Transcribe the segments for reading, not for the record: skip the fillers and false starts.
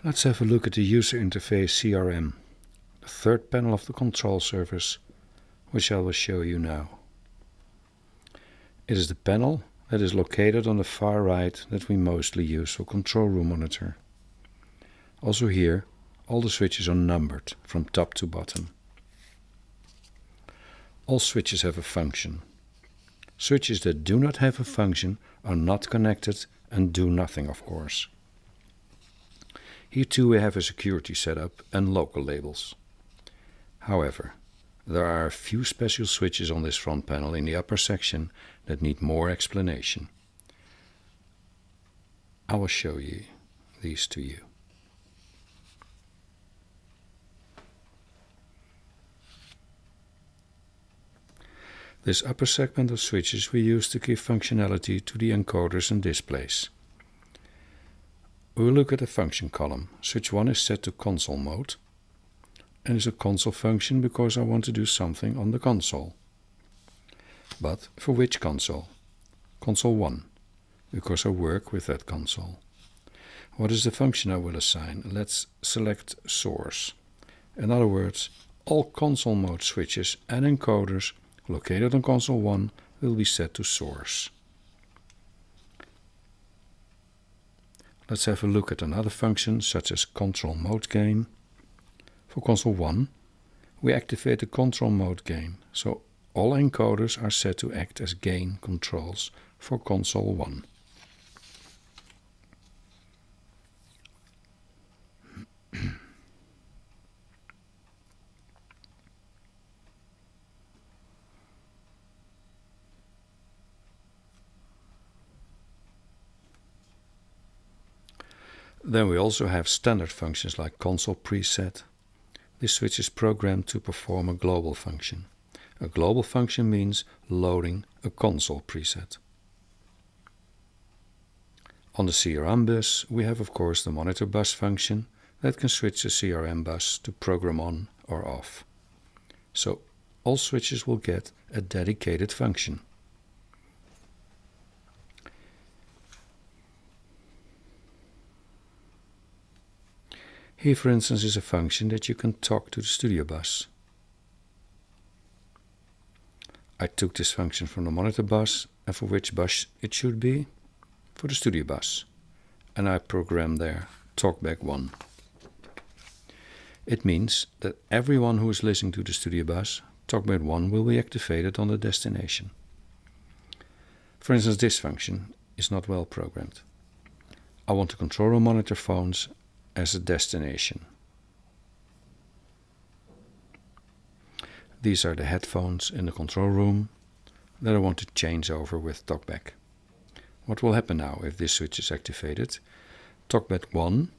Let's have a look at the user interface CRM, the third panel of the control surface, which I will show you now. It is the panel that is located on the far right that we mostly use for control room monitor. Also here, all the switches are numbered from top to bottom. All switches have a function. Switches that do not have a function are not connected and do nothing, of course. Here too we have a security setup and local labels. However, there are a few special switches on this front panel in the upper section that need more explanation. I will show you these to you. This upper segment of switches we use to give functionality to the encoders and displays. We will look at the function column. Switch 1 is set to console mode and is a console function because I want to do something on the console. But for which console? Console 1, because I work with that console. What is the function I will assign? Let's select source. In other words, all console mode switches and encoders located on console 1 will be set to source. Let's have a look at another function such as control mode gain. For console 1, we activate the control mode gain, so all encoders are set to act as gain controls for console 1. Then we also have standard functions like console preset. This switch is programmed to perform a global function. A global function means loading a console preset. On the CRM bus, we have of course the monitor bus function that can switch the CRM bus to program on or off. So all switches will get a dedicated function. Here, for instance, is a function that you can talk to the studio bus. I took this function from the monitor bus, and for which bus it should be? For the studio bus. And I programmed there talkback 1. It means that everyone who is listening to the studio bus, talkback 1 will be activated on the destination. For instance, this function is not well programmed. I want to control or monitor phones as a destination. These are the headphones in the control room that I want to change over with talkback. What will happen now if this switch is activated? Talkback 1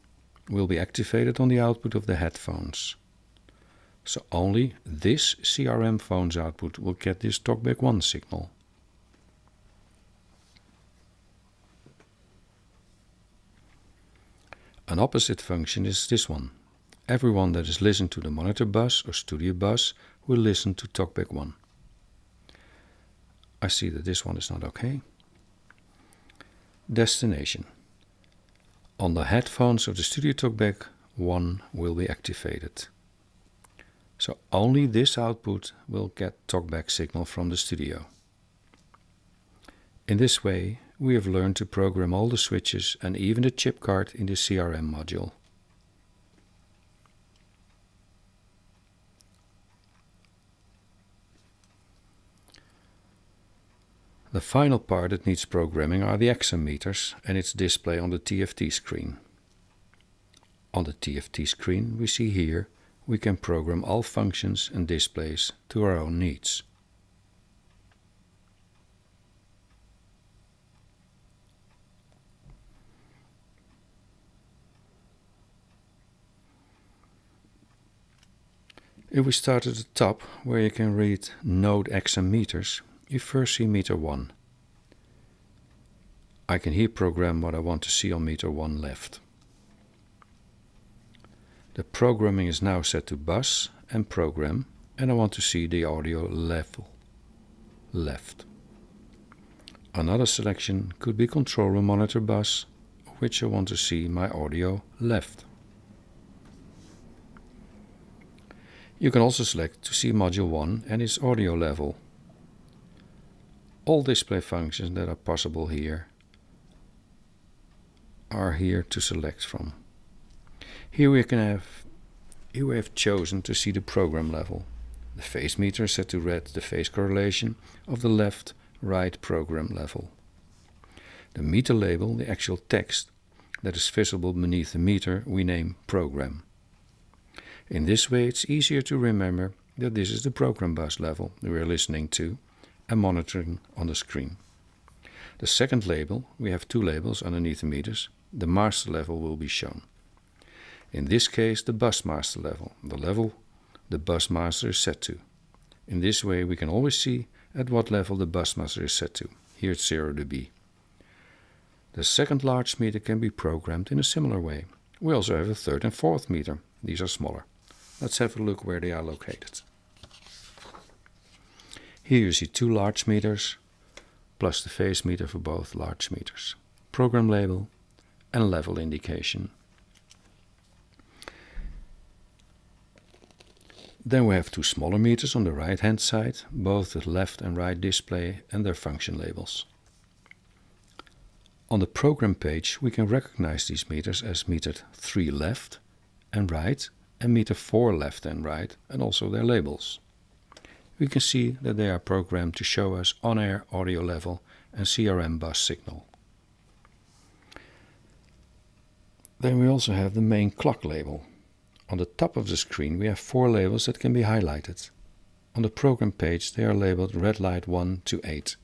will be activated on the output of the headphones. So only this CRM phone's output will get this talkback 1 signal. An opposite function is this one. Everyone that is listening to the monitor bus or studio bus will listen to talkback 1. I see that this one is not okay. Destination. On the headphones of the studio talkback 1 will be activated. So only this output will get talkback signal from the studio. In this way, we have learned to program all the switches and even the chip card in the CRM module. The final part that needs programming are the AXUM meters and its display on the TFT screen. On the TFT screen we see here we can program all functions and displays to our own needs. If we start at the top, where you can read Node AXUM meters, you first see meter 1. I can here program what I want to see on meter 1 left. The programming is now set to bus and program, and I want to see the audio level left. Another selection could be control room monitor bus, of which I want to see my audio left. You can also select to see Module 1 and its audio level. All display functions that are possible here are here to select from. Here we have chosen to see the program level. The phase meter is set to read the phase correlation of the left-right program level. The meter label, the actual text that is visible beneath the meter, we name program. In this way it's easier to remember that this is the program bus level we are listening to and monitoring on the screen. The second label, we have two labels underneath the meters. The master level will be shown. In this case, the bus master level, the level the bus master is set to. In this way we can always see at what level the bus master is set to. Here it's 0 dB. The second large meter can be programmed in a similar way. We also have a third and fourth meter. These are smaller. Let's have a look where they are located. Here you see two large meters plus the phase meter for both large meters, program label and level indication. Then we have two smaller meters on the right hand side, both with left and right display and their function labels. On the program page we can recognize these meters as meter 3 left and right and meter 4 left and right, and also their labels. We can see that they are programmed to show us on-air audio level and CRM bus signal. Then we also have the main clock label. On the top of the screen we have 4 labels that can be highlighted. On the program page they are labeled red light 1 to 8.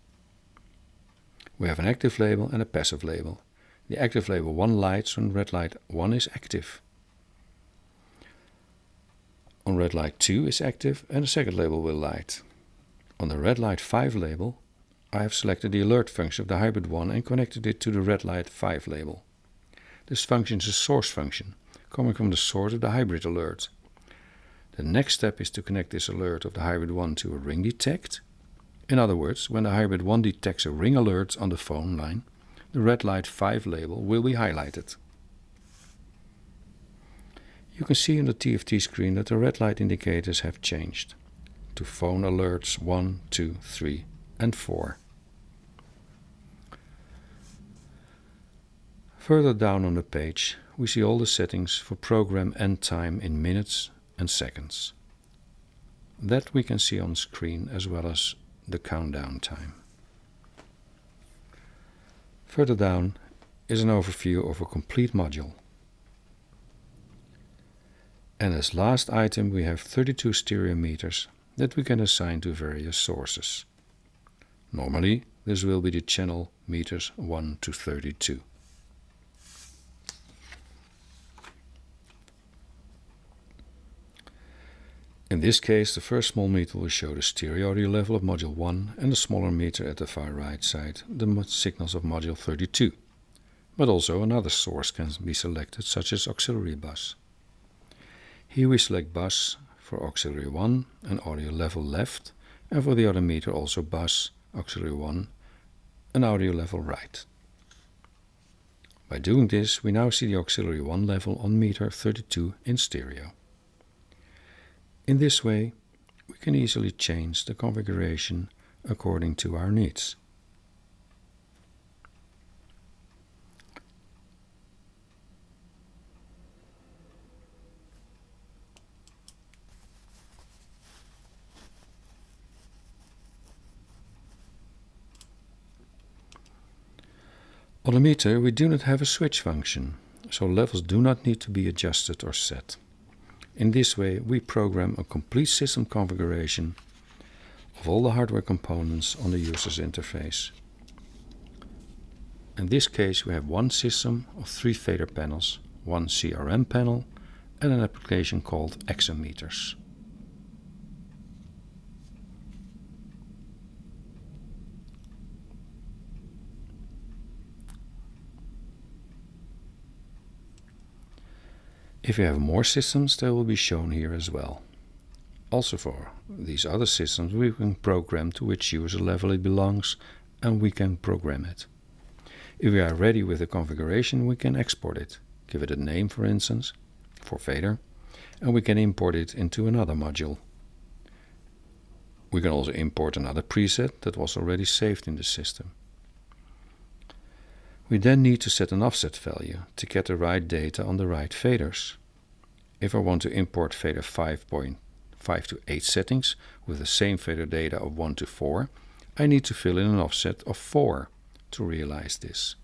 We have an active label and a passive label. The active label 1 lights when red light 1 is active. On red light 2 is active and the second label will light. On the red light 5 label I have selected the alert function of the hybrid 1 and connected it to the red light 5 label. This function is a source function, coming from the source of the hybrid alert. The next step is to connect this alert of the hybrid 1 to a ring detect. In other words, when the hybrid 1 detects a ring alert on the phone line, the red light 5 label will be highlighted. You can see on the TFT screen that the red light indicators have changed to phone alerts 1, 2, 3 and 4. Further down on the page we see all the settings for program end time in minutes and seconds. That we can see on screen as well as the countdown time. Further down is an overview of a complete module. And as last item we have 32 stereo meters that we can assign to various sources. Normally this will be the channel meters 1 to 32. In this case the first small meter will show the stereo audio level of module 1 and the smaller meter at the far right side the signals of module 32. But also another source can be selected, such as auxiliary bus. Here we select bus for auxiliary 1 and audio level left, and for the other meter also bus, auxiliary 1 and audio level right. By doing this we now see the auxiliary 1 level on meter 32 in stereo. In this way we can easily change the configuration according to our needs. On the meter we do not have a switch function, so levels do not need to be adjusted or set. In this way we program a complete system configuration of all the hardware components on the user's interface. In this case we have one system of 3 fader panels, one CRM panel and an application called AXUM meters. If you have more systems, they will be shown here as well. Also for these other systems we can program to which user level it belongs and we can program it. If we are ready with the configuration we can export it, give it a name for instance, for fader, and we can import it into another module. We can also import another preset that was already saved in the system. We then need to set an offset value to get the right data on the right faders. If I want to import fader 5.5 to 8 settings with the same fader data of 1 to 4, I need to fill in an offset of 4 to realize this.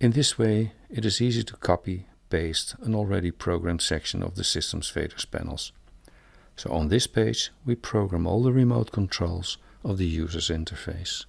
In this way, it is easy to copy, paste an already programmed section of the system's faders panels. So on this page, we program all the remote controls of the user's interface.